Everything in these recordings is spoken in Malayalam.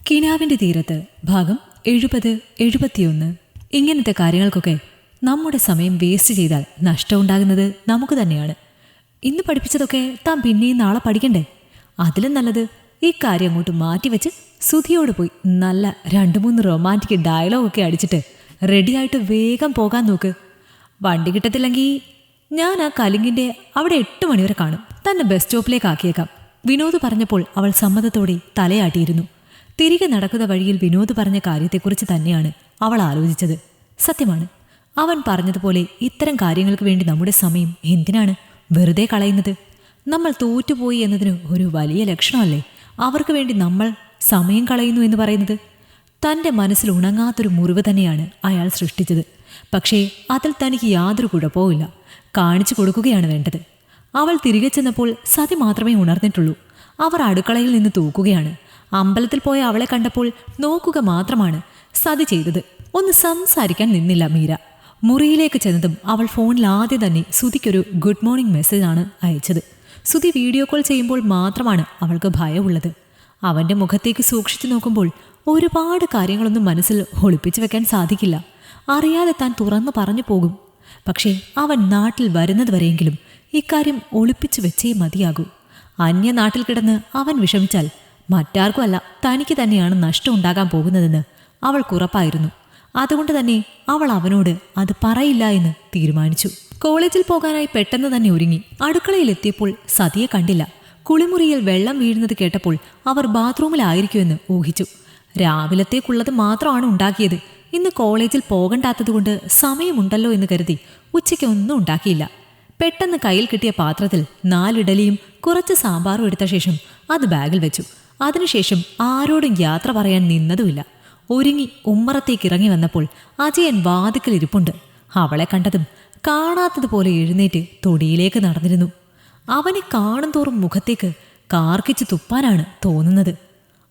കിനാവിൻ്റെ തീരത്ത് ഭാഗം 70-71. ഇങ്ങനത്തെ കാര്യങ്ങൾക്കൊക്കെ നമ്മുടെ സമയം വേസ്റ്റ് ചെയ്താൽ നഷ്ടമുണ്ടാകുന്നത് നമുക്ക് തന്നെയാണ്. ഇന്ന് പഠിപ്പിച്ചതൊക്കെ താൻ പിന്നെയും നാളെ പഠിക്കണ്ടേ? അതിലും നല്ലത് ഈ കാര്യം അങ്ങോട്ട് മാറ്റിവെച്ച് സുധിയോട് പോയി നല്ല 2-3 റൊമാൻറ്റിക് ഡയലോഗൊക്കെ അടിച്ചിട്ട് റെഡിയായിട്ട് വേഗം പോകാൻ നോക്ക്. വണ്ടി കിട്ടത്തില്ലെങ്കിൽ ഞാൻ ആ കലിങ്ങിൻ്റെ അവിടെ 8 മണി വരെ കാണും. തന്നെ ബസ് സ്റ്റോപ്പിലേക്ക് ആക്കിയേക്കാം. വിനോദ് പറഞ്ഞപ്പോൾ അവൾ സമ്മതത്തോടെ തലയാട്ടിയിരുന്നു. തിരികെ നടക്കുന്ന വഴിയിൽ വിനോദ് പറഞ്ഞ കാര്യത്തെക്കുറിച്ച് തന്നെയാണ് അവൾ ആലോചിച്ചത്. സത്യമാണ്, അവൻ പറഞ്ഞതുപോലെ ഇത്തരം കാര്യങ്ങൾക്ക് വേണ്ടി നമ്മുടെ സമയം എന്തിനാണ് വെറുതെ കളയുന്നത്? നമ്മൾ തോറ്റുപോയി എന്നതിന് ഒരു വലിയ ലക്ഷണമല്ലേ അവർക്ക് വേണ്ടി നമ്മൾ സമയം കളയുന്നു എന്ന് പറയുന്നത്? തൻ്റെ മനസ്സിൽ ഉണങ്ങാത്തൊരു മുറിവ് തന്നെയാണ് അയാൾ സൃഷ്ടിച്ചത്. പക്ഷേ അതിൽ തനിക്ക് യാതൊരു കുഴപ്പവുമില്ല. കാണിച്ചു കൊടുക്കുകയാണ് വേണ്ടത്. അവൾ തിരികെ ചെന്നപ്പോൾ സതി മാത്രമേ ഉണർന്നിട്ടുള്ളൂ. അവർ അടുക്കളയിൽ നിന്ന് തൂക്കുകയാണ്. അമ്പലത്തിൽ പോയ അവളെ കണ്ടപ്പോൾ നോക്കുക മാത്രമാണ് സതി ചെയ്തത്. ഒന്ന് സംസാരിക്കാൻ നിന്നില്ല മീര. മുറിയിലേക്ക് ചെന്നതും അവൾ ഫോണിൽ ആദ്യം തന്നെ സുധിക്കൊരു ഗുഡ് മോർണിംഗ് മെസ്സേജാണ് അയച്ചത്. സുധി വീഡിയോ കോൾ ചെയ്യുമ്പോൾ മാത്രമാണ് അവൾക്ക് ഭയമുള്ളത്. അവൻ്റെ മുഖത്തേക്ക് സൂക്ഷിച്ചു നോക്കുമ്പോൾ ഒരുപാട് കാര്യങ്ങളൊന്നും മനസ്സിൽ ഒളിപ്പിച്ചു വെക്കാൻ സാധിക്കില്ല. അറിയാതെ താൻ തുറന്നു പറഞ്ഞു പോകും. പക്ഷേ അവൻ നാട്ടിൽ വരുന്നത് വരെയെങ്കിലും ഇക്കാര്യം ഒളിപ്പിച്ചു വെച്ചേ മതിയാകൂ. അന്യനാട്ടിൽ കിടന്ന് അവൻ വിഷമിച്ചാൽ മറ്റാർക്കും അല്ല തനിക്ക് തന്നെയാണ് നഷ്ടം ഉണ്ടാകാൻ പോകുന്നതെന്ന് അവൾക്കുറപ്പായിരുന്നു. അതുകൊണ്ട് തന്നെ അവൾ അവനോട് അത് പറയില്ല എന്ന് തീരുമാനിച്ചു. കോളേജിൽ പോകാനായി പെട്ടെന്ന് തന്നെ ഒരുങ്ങി അടുക്കളയിലെത്തിയപ്പോൾ സതിയെ കണ്ടില്ല. കുളിമുറിയിൽ വെള്ളം വീഴുന്നത് കേട്ടപ്പോൾ അവർ ബാത്റൂമിലായിരിക്കുമെന്ന് ഊഹിച്ചു. രാവിലത്തേക്കുള്ളത് മാത്രമാണ് ഉണ്ടാക്കിയത്. ഇന്ന് കോളേജിൽ പോകണ്ടാത്തതുകൊണ്ട് സമയമുണ്ടല്ലോ എന്ന് കരുതി ഉച്ചയ്ക്ക് ഒന്നും ഉണ്ടാക്കിയില്ല. പെട്ടെന്ന് കയ്യിൽ കിട്ടിയ പാത്രത്തിൽ 4 ഇഡലിയും കുറച്ച് സാമ്പാറും എടുത്ത ശേഷം അത് ബാഗിൽ വെച്ചു. അതിനുശേഷം ആരോടും യാത്ര പറയാൻ നിന്നതുമില്ല. ഒരുങ്ങി ഉമ്മറത്തേക്ക് ഇറങ്ങി വന്നപ്പോൾ അജയൻ വാതിക്കൽ ഇരിപ്പുണ്ട്. അവളെ കണ്ടതും കാണാത്തതുപോലെ എഴുന്നേറ്റ് തൊടിയിലേക്ക് നടന്നിരുന്നു. അവനെ കാണും തോറും മുഖത്തേക്ക് കാർക്കിച്ച് തുപ്പാനാണ് തോന്നുന്നത്.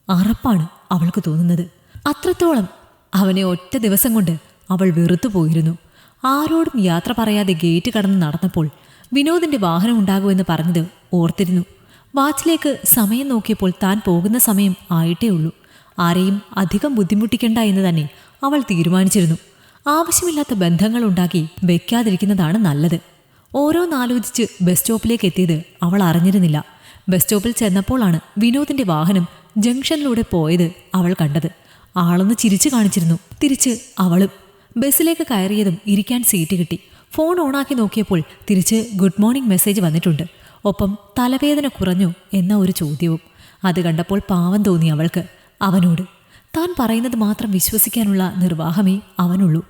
അറപ്പാണ് അവൾക്ക് തോന്നുന്നത്. അത്രത്തോളം അവനെ ഒറ്റ ദിവസം കൊണ്ട് അവൾ വെറുത്തു പോയിരുന്നു. ആരോടും യാത്ര പറയാതെ ഗേറ്റ് കടന്ന് നടന്നപ്പോൾ വിനോദിന്റെ വാഹനം ഉണ്ടാകുമെന്ന് പറഞ്ഞത് ഓർത്തിരുന്നു. വാച്ചിലേക്ക് സമയം നോക്കിയപ്പോൾ താൻ പോകുന്ന സമയം ആയിട്ടേ ഉള്ളൂ. ആരെയും അധികം ബുദ്ധിമുട്ടിക്കണ്ട എന്ന് തന്നെ അവൾ തീരുമാനിച്ചിരുന്നു. ആവശ്യമില്ലാത്ത ബന്ധങ്ങൾ ഉണ്ടാക്കി വെക്കാതിരിക്കുന്നതാണ് നല്ലത്. ഓരോന്നാലോചിച്ച് ബസ് സ്റ്റോപ്പിലേക്ക് എത്തിയത് അവൾ അറിഞ്ഞിരുന്നില്ല. ബസ് സ്റ്റോപ്പിൽ ചെന്നപ്പോഴാണ് വിനോദിന്റെ വാഹനം ജംഗ്ഷനിലൂടെ പോയത് അവൾ കണ്ടത്. ആളൊന്ന് ചിരിച്ചു കാണിച്ചിരുന്നു. തിരിച്ച് അവളും ബസ്സിലേക്ക് കയറിയതും ഇരിക്കാൻ സീറ്റ് കിട്ടി. ഫോൺ ഓണാക്കി നോക്കിയപ്പോൾ തിരിച്ച് ഗുഡ് മോർണിംഗ് മെസ്സേജ് വന്നിട്ടുണ്ട്. ഒപ്പം തലവേദന കുറഞ്ഞു എന്ന ഒരു ചോദ്യവും. അത് കണ്ടപ്പോൾ പാവം തോന്നി അവൾക്ക് അവനോട്. താൻ പറയുന്നത് മാത്രം വിശ്വസിക്കാനുള്ള നിർവാഹമേ അവനുള്ളൂ.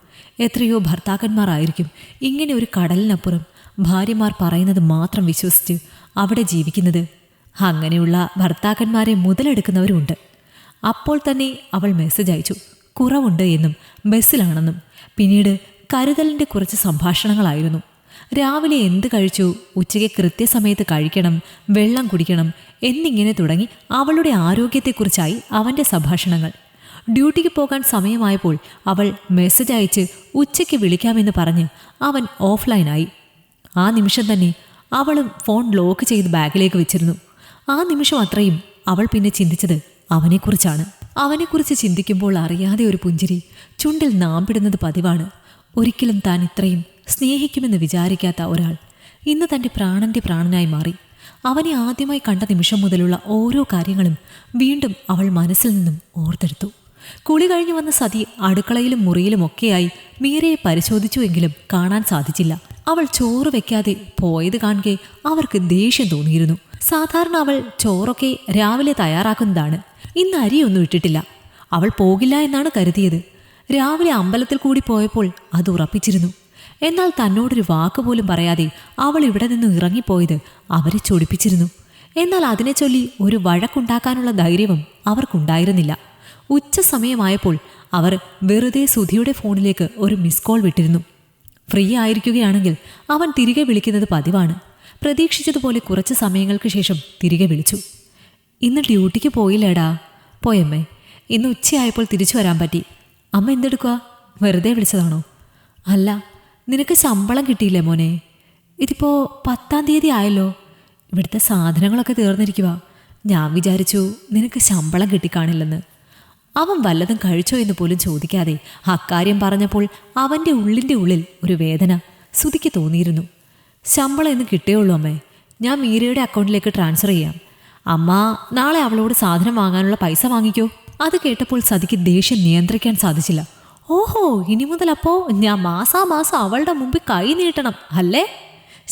എത്രയോ ഭർത്താക്കന്മാരായിരിക്കും ഇങ്ങനെ ഒരു കടലിനപ്പുറം ഭാര്യമാർ പറയുന്നത് മാത്രം വിശ്വസിച്ച് അവിടെ ജീവിക്കുന്നത്. അങ്ങനെയുള്ള ഭർത്താക്കന്മാരെ മുതലെടുക്കുന്നവരുണ്ട്. അപ്പോൾ തന്നെ അവൾ മെസ്സേജ് അയച്ചു, കുറവുണ്ട് എന്നും ബസ്സിലാണെന്നും. പിന്നീട് കരുതലിൻ്റെ കുറച്ച് സംഭാഷണങ്ങളായിരുന്നു. രാവിലെ എന്ത് കഴിച്ചു, ഉച്ചയ്ക്ക് കൃത്യസമയത്ത് കഴിക്കണം, വെള്ളം കുടിക്കണം എന്നിങ്ങനെ തുടങ്ങി അവളുടെ ആരോഗ്യത്തെക്കുറിച്ചായി അവൻ്റെ സംഭാഷണങ്ങൾ. ഡ്യൂട്ടിക്ക് പോകാൻ സമയമായപ്പോൾ അവൾ മെസ്സേജ് അയച്ച് ഉച്ചയ്ക്ക് വിളിക്കാമെന്ന് പറഞ്ഞ് അവൻ ഓഫ്ലൈനായി. ആ നിമിഷം തന്നെ അവളും ഫോൺ ലോക്ക് ചെയ്ത് ബാഗിലേക്ക് വെച്ചിരുന്നു. ആ നിമിഷം അത്രയും അവൾ പിന്നെ ചിന്തിച്ചത് അവനെക്കുറിച്ചാണ്. അവനെക്കുറിച്ച് ചിന്തിക്കുമ്പോൾ അറിയാതെ ഒരു പുഞ്ചിരി ചുണ്ടിൽ നാമ്പിടുന്നത് പതിവാണ്. ഒരിക്കലും താൻ ഇത്രയും സ്നേഹിക്കുമെന്ന് വിചാരിക്കാത്ത ഒരാൾ ഇന്ന് തൻ്റെ പ്രാണൻ്റെ പ്രാണനായി മാറി. അവനെ ആദ്യമായി കണ്ട നിമിഷം മുതലുള്ള ഓരോ കാര്യങ്ങളും വീണ്ടും അവൾ മനസ്സിൽ നിന്നും ഓർത്തെടുത്തു. കുളി കഴിഞ്ഞു വന്ന സതി അടുക്കളയിലും മുറിയിലുമൊക്കെയായി മീരയെ പരിശോധിച്ചുവെങ്കിലും കാണാൻ സാധിച്ചില്ല. അവൾ ചോറ് വെക്കാതെ പോയത് കാണുകെ അവർക്ക് ദേഷ്യം തോന്നിയിരുന്നു. സാധാരണ അവൾ ചോറൊക്കെ രാവിലെ തയ്യാറാക്കുന്നതാണ്. ഇന്ന് അരിയൊന്നും ഇട്ടിട്ടില്ല. അവൾ പോകില്ല എന്നാണ് കരുതിയത്. രാവിലെ അമ്പലത്തിൽ കൂടി പോയപ്പോൾ അത് ഉറപ്പിച്ചിരുന്നു. എന്നാൽ തന്നോടൊരു വാക്കുപോലും പറയാതെ അവൾ ഇവിടെ നിന്ന് ഇറങ്ങിപ്പോയത് അവരെ ചൊടിപ്പിച്ചിരുന്നു. എന്നാൽ അതിനെ ചൊല്ലി ഒരു വഴക്കുണ്ടാക്കാനുള്ള ധൈര്യവും അവർക്കുണ്ടായിരുന്നില്ല. ഉച്ച സമയമായപ്പോൾ അവർ വെറുതെ സുധിയുടെ ഫോണിലേക്ക് ഒരു മിസ് കോൾ വിട്ടിരുന്നു. ഫ്രീ ആയിരിക്കുകയാണെങ്കിൽ അവൻ തിരികെ വിളിക്കുന്നത് പതിവാണ്. പ്രതീക്ഷിച്ചതുപോലെ കുറച്ച് സമയങ്ങൾക്ക് ശേഷം തിരികെ വിളിച്ചു. ഇന്ന് ഡ്യൂട്ടിക്ക് പോയില്ലേടാ? പോയമ്മേ, ഇന്ന് ഉച്ചയായപ്പോൾ തിരിച്ചു വരാൻ പറ്റി. അമ്മ എന്തെടുക്കുക? വെറുതെ വിളിച്ചതാണോ? അല്ല, നിനക്ക് ശമ്പളം കിട്ടിയില്ലേ മോനെ? ഇതിപ്പോൾ 10-ാം തീയതി ആയല്ലോ. ഇവിടുത്തെ സാധനങ്ങളൊക്കെ തീർന്നിരിക്കുക. ഞാൻ വിചാരിച്ചു നിനക്ക് ശമ്പളം കിട്ടിക്കാണില്ലെന്ന്. അവൻ വല്ലതും കഴിച്ചോ എന്ന് പോലും ചോദിക്കാതെ അക്കാര്യം പറഞ്ഞപ്പോൾ അവൻ്റെ ഉള്ളിൻ്റെ ഉള്ളിൽ ഒരു വേദന സുധിക്ക് തോന്നിയിരുന്നു. ശമ്പളം എന്ന് കിട്ടേയുള്ളൂ അമ്മേ, ഞാൻ മീരയുടെ അക്കൗണ്ടിലേക്ക് ട്രാൻസ്ഫർ ചെയ്യാം. അമ്മ നാളെ അവളോട് സാധനം വാങ്ങാനുള്ള പൈസ വാങ്ങിക്കോ. അത് കേട്ടപ്പോൾ സതിക്ക് ദേഷ്യം നിയന്ത്രിക്കാൻ സാധിച്ചില്ല. ഓഹോ, ഇനി മുതൽ അപ്പോൾ ഞാൻ മാസാമാസം അവളുടെ മുമ്പിൽ കൈ നീട്ടണം അല്ലേ?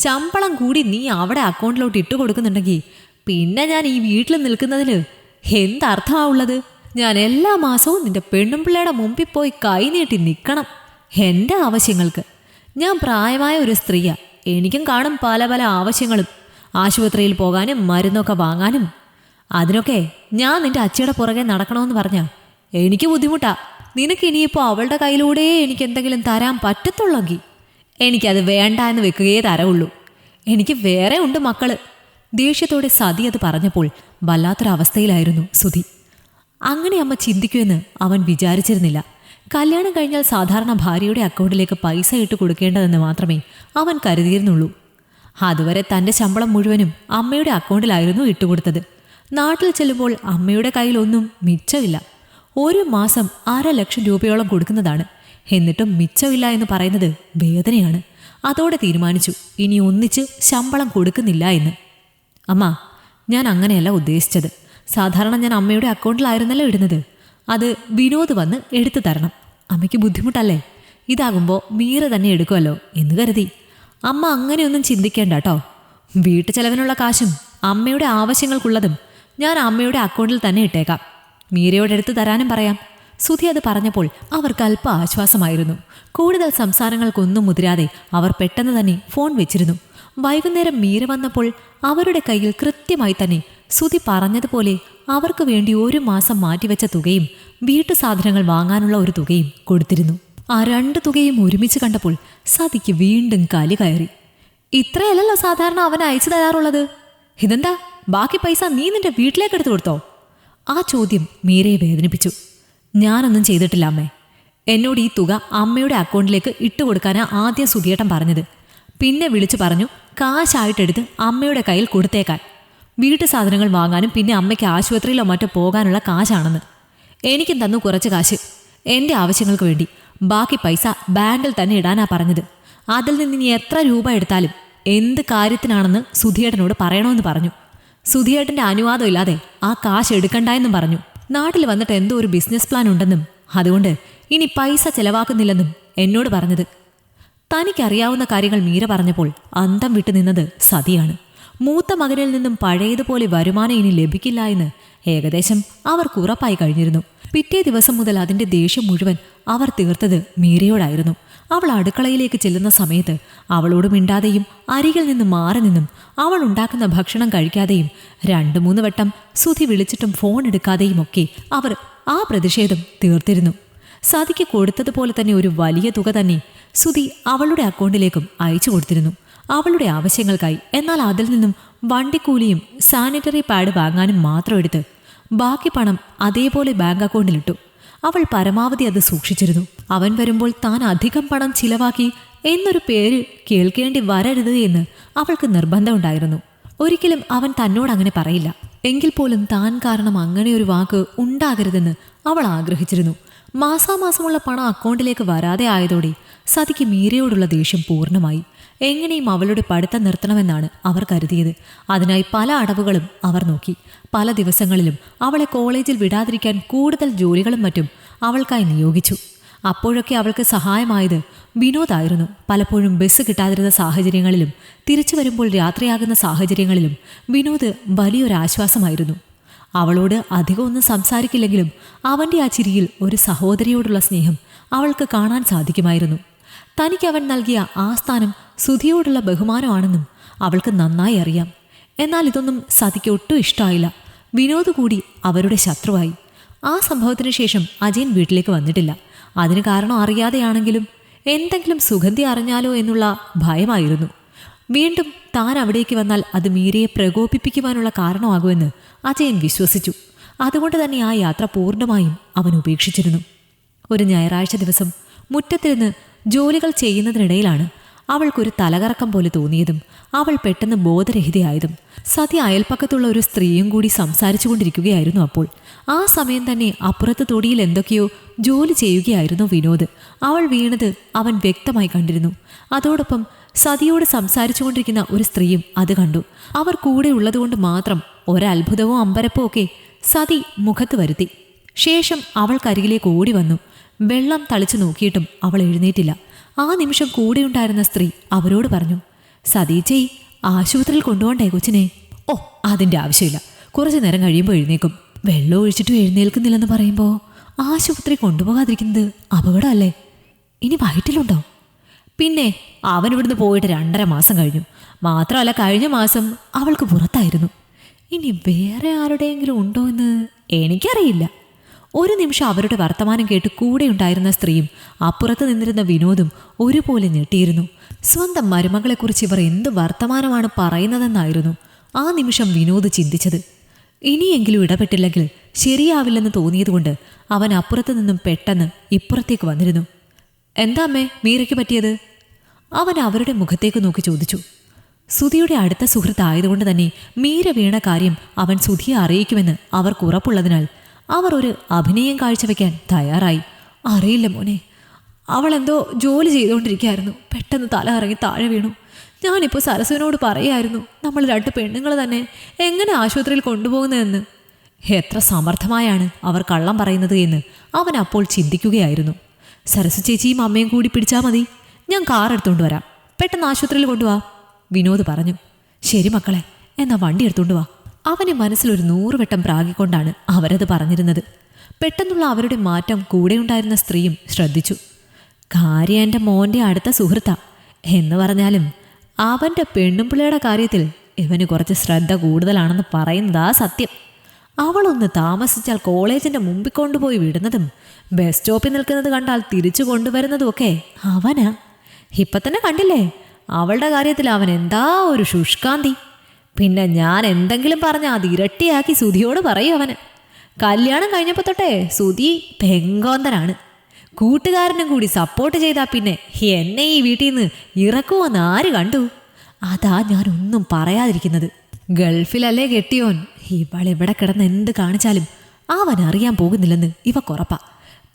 ശമ്പളം കൂടി നീ അവിടെ അക്കൗണ്ടിലോട്ട് ഇട്ട് കൊടുക്കുന്നുണ്ടെങ്കിൽ പിന്നെ ഞാൻ ഈ വീട്ടിൽ നിൽക്കുന്നതിൽ എന്തർത്ഥമാവുള്ളത്? ഞാൻ എല്ലാ മാസവും നിന്റെ പെണ്ണുമ്പിള്ളയുടെ മുമ്പിൽ പോയി കൈ നീട്ടി നിൽക്കണം എൻ്റെ ആവശ്യങ്ങൾക്ക്. ഞാൻ പ്രായമായ ഒരു സ്ത്രീയാ, എനിക്കും കാണും പല പല ആവശ്യങ്ങളും. ആശുപത്രിയിൽ പോകാനും മരുന്നൊക്കെ വാങ്ങാനും. അതിനൊക്കെ ഞാൻ നിന്റെ അച്ഛയുടെ പുറകെ നടക്കണമെന്ന് പറഞ്ഞാൽ എനിക്ക് ബുദ്ധിമുട്ടാ. നിനക്ക് ഇനിയിപ്പോൾ അവളുടെ കയ്യിലൂടെ എനിക്ക് എന്തെങ്കിലും തരാൻ പറ്റത്തുള്ളെങ്കിൽ എനിക്കത് വേണ്ട എന്ന് വെക്കുകയേ തരവുള്ളൂ. എനിക്ക് വേറെ ഉണ്ട് മക്കള്. ദേഷ്യത്തോടെ സതി അത് പറഞ്ഞപ്പോൾ വല്ലാത്തൊരവസ്ഥയിലായിരുന്നു സുധി. അങ്ങനെ അമ്മ ചിന്തിക്കുമെന്ന് അവൻ വിചാരിച്ചിരുന്നില്ല. കല്യാണം കഴിഞ്ഞാൽ സാധാരണ ഭാര്യയുടെ അക്കൗണ്ടിലേക്ക് പൈസ ഇട്ട് കൊടുക്കേണ്ടതെന്ന് മാത്രമേ അവൻ കരുതിയിരുന്നുള്ളൂ. അതുവരെ തൻ്റെ ശമ്പളം മുഴുവനും അമ്മയുടെ അക്കൗണ്ടിലായിരുന്നു ഇട്ടുകൊടുത്തത്. നാട്ടിൽ ചെല്ലുമ്പോൾ അമ്മയുടെ കയ്യിലൊന്നും മിച്ചമില്ല. ഒരു മാസം 1,50,000 രൂപയോളം കൊടുക്കുന്നതാണ്. എന്നിട്ടും മിച്ചമില്ല എന്ന് പറയുന്നത് വേദനയാണ്. അതോടെ തീരുമാനിച്ചു ഇനി ഒന്നിച്ച് ശമ്പളം കൊടുക്കുന്നില്ല എന്ന്. അമ്മ, ഞാൻ അങ്ങനെയല്ല ഉദ്ദേശിച്ചത്. സാധാരണ ഞാൻ അമ്മയുടെ അക്കൗണ്ടിലായിരുന്നല്ലോ ഇടുന്നത്. അത് വിനോദ് വന്ന് എടുത്തു തരണം. അമ്മയ്ക്ക് ബുദ്ധിമുട്ടല്ലേ? ഇതാകുമ്പോൾ മീര തന്നെ എടുക്കുമല്ലോ എന്ന് കരുതി. അമ്മ അങ്ങനെയൊന്നും ചിന്തിക്കേണ്ട കേട്ടോ. വീട്ടു ചെലവിനുള്ള കാശും അമ്മയുടെ ആവശ്യങ്ങൾക്കുള്ളതും ഞാൻ അമ്മയുടെ അക്കൗണ്ടിൽ തന്നെ ഇട്ടേക്കാം. മീരയോട് എടുത്തു തരാനും പറയാം. സുധി അത് പറഞ്ഞപ്പോൾ അവർക്ക് അല്പ ആശ്വാസമായിരുന്നു. കൂടുതൽ സംസാരങ്ങൾക്കൊന്നും മുതിരാതെ അവർ പെട്ടെന്ന് തന്നെ ഫോൺ വെച്ചിരുന്നു. വൈകുന്നേരം മീര വന്നപ്പോൾ അവരുടെ കയ്യിൽ കൃത്യമായി തന്നെ സുധി പറഞ്ഞതുപോലെ അവർക്ക് വേണ്ടി ഒരു മാസം മാറ്റിവെച്ച തുകയും വീട്ടു സാധനങ്ങൾ വാങ്ങാനുള്ള ഒരു തുകയും കൊടുത്തിരുന്നു. ആ 2 തുകയും ഒരുമിച്ച് കണ്ടപ്പോൾ സതിക്ക് വീണ്ടും കലി കയറി. ഇത്രയല്ലല്ലോ സാധാരണ അവൻ അയച്ചു തരാറുള്ളത്. ഇതെന്താ, ബാക്കി പൈസ നീ നിന്റെ വീട്ടിലേക്ക് എടുത്തു കൊടുത്തോ? ആ ചോദ്യം മീരയെ വേദനിപ്പിച്ചു. ഞാനൊന്നും ചെയ്തിട്ടില്ല അമ്മേ. എന്നോട് ഈ തുക അമ്മയുടെ അക്കൗണ്ടിലേക്ക് ഇട്ടുകൊടുക്കാനാ ആദ്യം സുധിയേട്ടൻ പറഞ്ഞത്. പിന്നെ വിളിച്ചു പറഞ്ഞു കാശായിട്ടെടുത്ത് അമ്മയുടെ കയ്യിൽ കൊടുത്തേക്കാൻ. വീട്ടു സാധനങ്ങൾ വാങ്ങാനും പിന്നെ അമ്മയ്ക്ക് ആശുപത്രിയിലോ മറ്റോ പോകാനുള്ള കാശാണെന്ന്. എനിക്കും തന്നു കുറച്ച് കാശ് എൻ്റെ ആവശ്യങ്ങൾക്ക് വേണ്ടി. ബാക്കി പൈസ ബാങ്കിൽ തന്നെ ഇടാനാ പറഞ്ഞത്. അതിൽ നിന്ന് ഇനി എത്ര രൂപ എടുത്താലും എന്ത് കാര്യത്തിനാണെന്ന് സുധിയേട്ടനോട് പറയണമെന്ന് പറഞ്ഞു. സുധിയേട്ടൻ്റെ അനുവാദം ഇല്ലാതെ ആ കാശ് എടുക്കണ്ട എന്നും പറഞ്ഞു. നാട്ടിൽ വന്നിട്ട് എന്തോ ഒരു ബിസിനസ് പ്ലാൻ ഉണ്ടെന്നും അതുകൊണ്ട് ഇനി പൈസ ചെലവാക്കുന്നില്ലെന്നും എന്നോട് പറഞ്ഞത്. തനിക്കറിയാവുന്ന കാര്യങ്ങൾ മീര പറഞ്ഞപ്പോൾ അന്തം വിട്ടു നിന്നത് സതിയാണ്. മൂത്ത മകനിൽ നിന്നും പഴയതുപോലെ വരുമാനം ഇനി ലഭിക്കില്ല എന്ന് ഏകദേശം അവർക്ക് ഉറപ്പായി കഴിഞ്ഞിരുന്നു. പിറ്റേ ദിവസം മുതൽ അതിൻ്റെ ദേഷ്യം മുഴുവൻ അവർ തീർത്തത് മീരയോടായിരുന്നു. അവൾ അടുക്കളയിലേക്ക് ചെല്ലുന്ന സമയത്ത് അവളോട് മിണ്ടാതെയും അരികിൽ നിന്ന് മാറി നിന്നും അവൾ ഉണ്ടാക്കുന്ന ഭക്ഷണം കഴിക്കാതെയും 2-3 വട്ടം സുധി വിളിച്ചിട്ടും ഫോൺ എടുക്കാതെയും ഒക്കെ അവർ ആ പ്രതിഷേധം തീർത്തിരുന്നു. സതിക്ക് കൊടുത്തതുപോലെ തന്നെ ഒരു വലിയ തുക തന്നെ സുധി അവളുടെ അക്കൗണ്ടിലേക്കും അയച്ചു കൊടുത്തിരുന്നു അവളുടെ ആവശ്യങ്ങൾക്കായി. എന്നാൽ അതിൽ നിന്നും വണ്ടിക്കൂലിയും സാനിറ്ററി പാഡ് വാങ്ങാനും മാത്രം എടുത്ത് ബാക്കി പണം അതേപോലെ ബാങ്ക് അക്കൗണ്ടിലിട്ടു. അവൾ പരമാവധി അത് സൂക്ഷിച്ചിരുന്നു. അവൻ വരുമ്പോൾ താൻ അധികം പണം ചിലവാക്കി എന്നൊരു പേര് കേൾക്കേണ്ടി വരരുത് എന്ന് അവൾക്ക് നിർബന്ധമുണ്ടായിരുന്നു. ഒരിക്കലും അവൻ തന്നോട് അങ്ങനെ പറയില്ല. എങ്കിൽ പോലും താൻ കാരണം അങ്ങനെ ഒരു വാക്ക് ഉണ്ടാകരുതെന്ന് അവൾ ആഗ്രഹിച്ചിരുന്നു. മാസാമാസമുള്ള പണം അക്കൗണ്ടിലേക്ക് വരാതെ ആയതോടെ സതിക്ക് മീരയോടുള്ള ദേഷ്യം പൂർണ്ണമായി. എങ്ങനെയും അവളുടെ പഠിത്തം നിർത്തണമെന്നാണ് അവർ കരുതിയത്. അതിനായി പല അടവുകളും അവർ നോക്കി. പല ദിവസങ്ങളിലും അവളെ കോളേജിൽ വിടാതിരിക്കാൻ കൂടുതൽ ജോലികളും മറ്റും അവൾക്കായി നിയോഗിച്ചു. അപ്പോഴൊക്കെ അവൾക്ക് സഹായമായത് വിനോദായിരുന്നു. പലപ്പോഴും ബസ് കിട്ടാതിരുന്ന സാഹചര്യങ്ങളിലും തിരിച്ചു വരുമ്പോൾ രാത്രിയാകുന്ന സാഹചര്യങ്ങളിലും വിനോദ് വലിയൊരാശ്വാസമായിരുന്നു. അവളോട് അധികമൊന്നും സംസാരിക്കില്ലെങ്കിലും അവൻ്റെ ആ ചിരിയിൽ ഒരു സഹോദരിയോടുള്ള സ്നേഹം അവൾക്ക് കാണാൻ സാധിക്കുമായിരുന്നു. തനിക്ക് അവൻ നൽകിയ ആ സ്ഥാനം സുധിയോടുള്ള ബഹുമാനമാണെന്നും അവൾക്ക് നന്നായി അറിയാം. എന്നാൽ ഇതൊന്നും സതിക്ക് ഒട്ടും ഇഷ്ടമായില്ല. വിനോദ് കൂടി അവരുടെ ശത്രുവായി. ആ സംഭവത്തിന് ശേഷം അജയൻ വീട്ടിലേക്ക് വന്നിട്ടില്ല. അതിന് കാരണം അറിയാതെയാണെങ്കിലും എന്തെങ്കിലും സുഗന്ധി അറിഞ്ഞാലോ എന്നുള്ള ഭയമായിരുന്നു. വീണ്ടും താൻ അവിടേക്ക് വന്നാൽ അത് മീരയെ പ്രകോപിപ്പിക്കുവാനുള്ള കാരണമാകുമെന്ന് അജയൻ വിശ്വസിച്ചു. അതുകൊണ്ട് തന്നെ ആ യാത്ര പൂർണ്ണമായും അവൻ ഉപേക്ഷിച്ചിരുന്നു. ഒരു ഞായറാഴ്ച ദിവസം മുറ്റത്തിരുന്ന് ജോലികൾ ചെയ്യുന്നതിനിടയിലാണ് അവൾക്കൊരു തലകറക്കം പോലെ തോന്നിയതും അവൾ പെട്ടെന്ന് ബോധരഹിതയായതും സതി അയൽപ്പക്കത്തുള്ള ഒരു സ്ത്രീയും കൂടി സംസാരിച്ചു കൊണ്ടിരിക്കുകയായിരുന്നു. അപ്പോൾ ആ സമയം തന്നെ അപ്പുറത്ത് തൊടിയിൽ എന്തൊക്കെയോ ജോലി ചെയ്യുകയായിരുന്നു വിനോദ്. അവൾ വീണത് അവൻ വ്യക്തമായി കണ്ടിരുന്നു. അതോടൊപ്പം സതിയോട് സംസാരിച്ചു കൊണ്ടിരിക്കുന്ന ഒരു സ്ത്രീയും അത് കണ്ടു. അവർ കൂടെ ഉള്ളതുകൊണ്ട് മാത്രം ഒരത്ഭുതമോ അമ്പരപ്പോ ഒക്കെ സതി മുഖത്ത് വരുത്തി. ശേഷം അവൾക്കരികിലേക്ക് ഓടി വന്നു. വെള്ളം തളിച്ചു നോക്കിയിട്ടും അവൾ എഴുന്നേറ്റില്ല. ആ നിമിഷം കൂടെയുണ്ടായിരുന്ന സ്ത്രീ അവരോട് പറഞ്ഞു, സതീച്ചേയ്, ആശുപത്രിയിൽ കൊണ്ടുപോകണ്ടേ കൊച്ചിനെ? ഓ, അതിൻ്റെ ആവശ്യമില്ല, കുറച്ചു നേരം കഴിയുമ്പോൾ എഴുന്നേക്കും. വെള്ളം ഒഴിച്ചിട്ടും എഴുന്നേൽക്കുന്നില്ലെന്ന് പറയുമ്പോൾ ആശുപത്രി കൊണ്ടുപോകാതിരിക്കുന്നത് അപകടമല്ലേ? ഇനി വയറ്റിലുണ്ടോ? പിന്നെ അവനിവിടുന്ന് പോയിട്ട് 2.5 മാസം കഴിഞ്ഞു. മാത്രമല്ല, കഴിഞ്ഞ മാസം അവൾക്ക് പുറത്തായിരുന്നു. ഇനി വേറെ ആരുടെയെങ്കിലും ഉണ്ടോ എന്ന് എനിക്കറിയില്ല. ഒരു നിമിഷം അവരുടെ വർത്തമാനം കേട്ട് കൂടെയുണ്ടായിരുന്ന സ്ത്രീയും അപ്പുറത്ത് നിന്നിരുന്ന വിനോദും ഒരുപോലെ ഞെട്ടിയിരുന്നു. സ്വന്തം മരുമകളെക്കുറിച്ച് ഇവർ എന്ത് വർത്തമാനമാണ് പറയുന്നതെന്നായിരുന്നു ആ നിമിഷം വിനോദ് ചിന്തിച്ചത്. ഇനിയെങ്കിലും ഇടപെട്ടില്ലെങ്കിൽ ശരിയാവില്ലെന്ന് തോന്നിയതുകൊണ്ട് അവൻ അപ്പുറത്ത് നിന്നും പെട്ടെന്ന് ഇപ്പുറത്തേക്ക് വന്നിരുന്നു. എന്താ അമ്മേ മീരയ്ക്ക് പറ്റിയത്? അവൻ അവരുടെ മുഖത്തേക്ക് നോക്കി ചോദിച്ചു. സുധിയുടെ അടുത്ത സുഹൃത്തായതുകൊണ്ട് തന്നെ മീര വീണ കാര്യം അവൻ സുധിയെ അറിയിക്കുമെന്ന് അവർക്ക് ഉറപ്പുള്ളതിനാൽ അവർ ഒരു അഭിനയം കാഴ്ചവെക്കാൻ തയ്യാറായി. അറിയില്ല മോനെ, അവളെന്തോ ജോലി ചെയ്തുകൊണ്ടിരിക്കുകയായിരുന്നു. പെട്ടെന്ന് തല ഇറങ്ങി താഴെ വീണു. ഞാനിപ്പോൾ സരസുവിനോട് പറയായിരുന്നു, നമ്മൾ 2 പെണ്ണുങ്ങൾ തന്നെ എങ്ങനെ ആശുപത്രിയിൽ കൊണ്ടുപോകുന്നതെന്ന്. എത്ര സമർത്ഥമായാണ് അവർ കള്ളം പറയുന്നത് എന്ന് അവൻ അപ്പോൾ ചിന്തിക്കുകയായിരുന്നു. സരസു ചേച്ചിയും അമ്മയും കൂടി പിടിച്ചാൽ മതി, ഞാൻ കാർ എടുത്തുകൊണ്ട് വരാം. പെട്ടെന്ന് ആശുപത്രിയിൽ കൊണ്ടുപോവാ, വിനോദ് പറഞ്ഞു. ശരി മക്കളെ, എന്നാ വണ്ടി എടുത്തുകൊണ്ട് വാ. അവന് മനസ്സിലൊരു 100 വട്ടം പ്രാഗിക്കൊണ്ടാണ് അവരത് പറഞ്ഞിരുന്നത്. പെട്ടെന്നുള്ള അവരുടെ മാറ്റം കൂടെയുണ്ടായിരുന്ന സ്ത്രീയും ശ്രദ്ധിച്ചു. കാര്യം എൻ്റെ മോൻ്റെ അടുത്ത സുഹൃത്താ എന്ന് പറഞ്ഞാലും അവൻ്റെ പെണ്ണുപിള്ളയുടെ കാര്യത്തിൽ ഇവന് കുറച്ച് ശ്രദ്ധ കൂടുതലാണെന്ന് പറയുന്നതാ സത്യം. അവളൊന്ന് താമസിച്ചാൽ കോളേജിൻ്റെ മുമ്പിൽ കൊണ്ടുപോയി വിടുന്നതും ബസ് സ്റ്റോപ്പിൽ നിൽക്കുന്നത് കണ്ടാൽ തിരിച്ചു കൊണ്ടുവരുന്നതും ഒക്കെ അവനാ. ഇപ്പം തന്നെ കണ്ടില്ലേ, അവളുടെ കാര്യത്തിൽ അവൻ എന്താ ഒരു ശുഷ്കാന്തി. പിന്നെ ഞാൻ എന്തെങ്കിലും പറഞ്ഞാൽ അത് ഇരട്ടിയാക്കി സുധിയോട് പറയും അവന്. കല്യാണം കഴിഞ്ഞപ്പോൾ തൊട്ടേ സുധി പെങ്കോന്തനാണ്. കൂട്ടുകാരനും കൂടി സപ്പോർട്ട് ചെയ്താൽ പിന്നെ എന്നെ ഈ വീട്ടിൽ നിന്ന് ഇറക്കുമെന്ന് ആര് കണ്ടു? അതാ ഞാനൊന്നും പറയാതിരിക്കുന്നത്. ഗൾഫിലല്ലേ കെട്ടിയോൻ, ഇവളെവിടെ കിടന്ന് എന്ത് കാണിച്ചാലും അവൻ അറിയാൻ പോകുന്നില്ലെന്ന് ഇവക്കുറപ്പാ.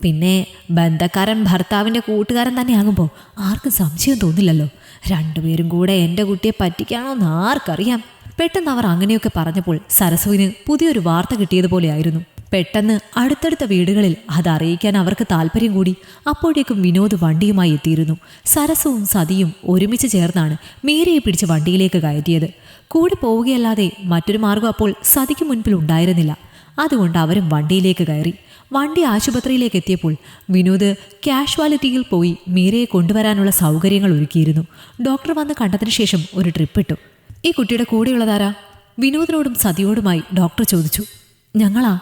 പിന്നെ ബന്ധക്കാരൻ ഭർത്താവിൻ്റെ കൂട്ടുകാരൻ തന്നെ ആകുമ്പോൾ ആർക്കും സംശയം തോന്നില്ലല്ലോ. 2 പേരും കൂടെ എൻ്റെ കുട്ടിയെ പറ്റിക്കാണോ എന്ന് ആർക്കറിയാം. പെട്ടെന്ന് അവർ അങ്ങനെയൊക്കെ പറഞ്ഞപ്പോൾ സരസുവിന് പുതിയൊരു വാർത്ത കിട്ടിയതുപോലെയായിരുന്നു. പെട്ടെന്ന് അടുത്തടുത്ത വീടുകളിൽ അതറിയിക്കാൻ അവർക്ക് താല്പര്യം കൂടി. അപ്പോഴേക്കും വിനോദ് വണ്ടിയുമായി എത്തിയിരുന്നു. സരസുവും സതിയും ഒരുമിച്ച് ചേർന്നാണ് മീരയെ പിടിച്ച് വണ്ടിയിലേക്ക് കയറ്റിയത്. കൂടെ പോവുകയല്ലാതെ മറ്റൊരു മാർഗം അപ്പോൾ സതിക്ക് മുൻപിൽ ഉണ്ടായിരുന്നില്ല. അതുകൊണ്ട് അവരും വണ്ടിയിലേക്ക് കയറി. വണ്ടി ആശുപത്രിയിലേക്ക് എത്തിയപ്പോൾ വിനോദ് കാഷ്വാലിറ്റിയിൽ പോയി മീരയെ കൊണ്ടുവരാനുള്ള സൗകര്യങ്ങൾ ഒരുക്കിയിരുന്നു. ഡോക്ടർ വന്ന് കണ്ടതിന് ശേഷം ഒരു ട്രിപ്പ് ഇട്ടു. ഈ കുട്ടിയുടെ കൂടെയുള്ളതാരാ? വിനോദിനോടും സതിയോടുമായി ഡോക്ടർ ചോദിച്ചു. ഞങ്ങളാ,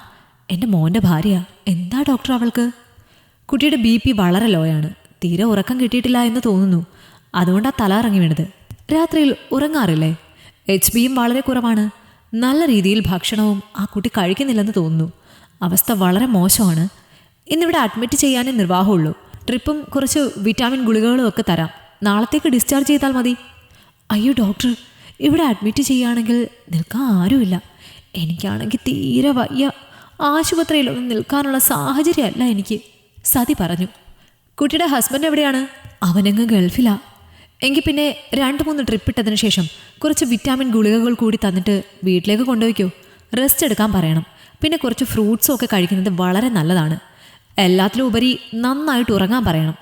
എൻ്റെ മോൻ്റെ ഭാര്യയാ. എന്താ ഡോക്ടർ അവൾക്ക്? കുട്ടിയുടെ BP വളരെ ലോയാണ്. തീരെ ഉറക്കം കിട്ടിയിട്ടില്ല എന്ന് തോന്നുന്നു. അതുകൊണ്ടാ തല ഇറങ്ങി വീണത്. രാത്രിയിൽ ഉറങ്ങാറില്ലേ? HBയും വളരെ കുറവാണ്. നല്ല രീതിയിൽ ഭക്ഷണവും ആ കുട്ടി കഴിക്കുന്നില്ലെന്ന് തോന്നുന്നു. അവസ്ഥ വളരെ മോശമാണ്. ഇന്നിവിടെ അഡ്മിറ്റ് ചെയ്യാനേ നിർവാഹമുള്ളൂ. ട്രിപ്പും കുറച്ച് വിറ്റാമിൻ ഗുളികകളും ഒക്കെ തരാം. നാളത്തേക്ക് ഡിസ്ചാർജ് ചെയ്താൽ മതി. അയ്യോ ഡോക്ടർ, ഇവിടെ അഡ്മിറ്റ് ചെയ്യുകയാണെങ്കിൽ നിൽക്കാൻ ആരുമില്ല. എനിക്കാണെങ്കിൽ തീരെ വയ്യ. ആശുപത്രിയിലൊന്നും നിൽക്കാനുള്ള സാഹചര്യമല്ല എനിക്ക്, സതി പറഞ്ഞു. കുട്ടിയുടെ ഹസ്ബൻഡ് എവിടെയാണ്? അവനങ്ങ് ഗൾഫിലാ. എങ്കിൽ പിന്നെ 2-3 ട്രിപ്പ് ഇട്ടതിന് ശേഷം കുറച്ച് വിറ്റാമിൻ ഗുളികകൾ കൂടി തന്നിട്ട് വീട്ടിലേക്ക് കൊണ്ടുപോയിക്കോ. റെസ്റ്റ് എടുക്കാൻ പറയണം. പിന്നെ കുറച്ച് ഫ്രൂട്ട്സും ഒക്കെ കഴിക്കുന്നത് വളരെ നല്ലതാണ്. എല്ലാത്തിലും ഉപരി നന്നായിട്ട് ഉറങ്ങാൻ പറയണം.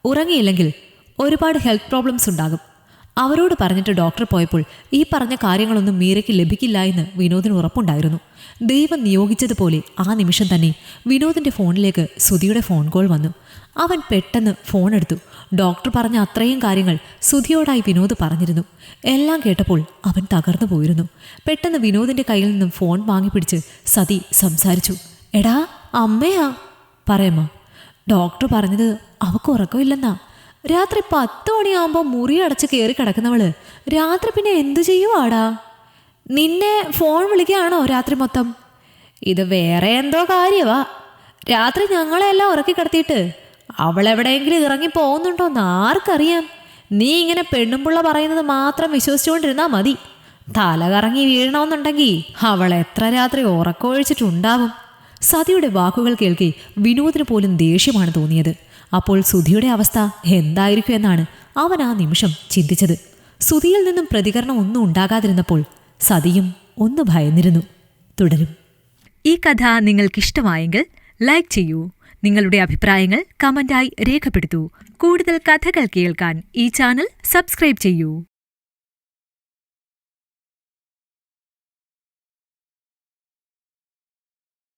ഉറങ്ങിയില്ലെങ്കിൽ ഒരുപാട് ഹെൽത്ത് പ്രോബ്ലംസ് ഉണ്ടാകും. അവരോട് പറഞ്ഞിട്ട് ഡോക്ടർ പോയപ്പോൾ ഈ പറഞ്ഞ കാര്യങ്ങളൊന്നും മീരയ്ക്ക് ലഭിക്കില്ല എന്ന് വിനോദിന് ഉറപ്പുണ്ടായിരുന്നു. ദൈവം നിയോഗിച്ചതുപോലെ ആ നിമിഷം തന്നെ വിനോദിൻ്റെ ഫോണിലേക്ക് സുധിയുടെ ഫോൺ കോൾ വന്നു. അവൻ പെട്ടെന്ന് ഫോൺ എടുത്തു. ഡോക്ടർ പറഞ്ഞ അത്രയും കാര്യങ്ങൾ സുധിയോടായി വിനോദ് പറഞ്ഞിരുന്നു. എല്ലാം കേട്ടപ്പോൾ അവൻ തകർന്നു പോയിരുന്നു. പെട്ടെന്ന് വിനോദിൻ്റെ കയ്യിൽ നിന്നും ഫോൺ വാങ്ങിപ്പിടിച്ച് സതി സംസാരിച്ചു. എടാ അമ്മയാ. പറയമ്മ. ഡോക്ടർ പറഞ്ഞത് അവൾക്ക് ഉറക്കമില്ലെന്നാ. രാത്രി 10 മണിയാകുമ്പോൾ മുറി അടച്ച് കയറി കിടക്കുന്നവള് രാത്രി പിന്നെ എന്തു ചെയ്യുവാടാ? നിന്നെ ഫോൺ വിളിക്കുകയാണോ രാത്രി മൊത്തം? ഇത് വേറെ എന്തോ കാര്യമാ. രാത്രി ഞങ്ങളെല്ലാം ഉറക്കി കിടത്തിയിട്ട് അവളെവിടെയെങ്കിലും ഇറങ്ങി പോകുന്നുണ്ടോന്ന് ആർക്കറിയാം. നീ ഇങ്ങനെ പെണ്ണുമ്പുള്ള പറയുന്നത് മാത്രം വിശ്വസിച്ചുകൊണ്ടിരുന്നാൽ മതി. തല കറങ്ങി വീഴണമെന്നുണ്ടെങ്കിൽ അവൾ എത്ര രാത്രി ഉറക്കമൊഴിച്ചിട്ടുണ്ടാവും. സതിയുടെ വാക്കുകൾ കേൾക്കെ വിനോദിന് പോലും ദേഷ്യമാണ് തോന്നിയത്. അപ്പോൾ സുധിയുടെ അവസ്ഥ എന്തായിരിക്കും എന്നാണ് അവൻ ആ നിമിഷം ചിന്തിച്ചത്. സുധിയിൽ നിന്നും പ്രതികരണം ഒന്നും ഉണ്ടാകാതിരുന്നപ്പോൾ സതിയും ഒന്ന് ഭയന്നിരുന്നു. തുടരും. ഈ കഥ നിങ്ങൾക്കിഷ്ടമായെങ്കിൽ ലൈക്ക് ചെയ്യൂ. നിങ്ങളുടെ അഭിപ്രായങ്ങൾ കമന്റായി രേഖപ്പെടുത്തൂ. കൂടുതൽ കഥകൾ കേൾക്കാൻ ഈ ചാനൽ സബ്സ്ക്രൈബ് ചെയ്യൂ.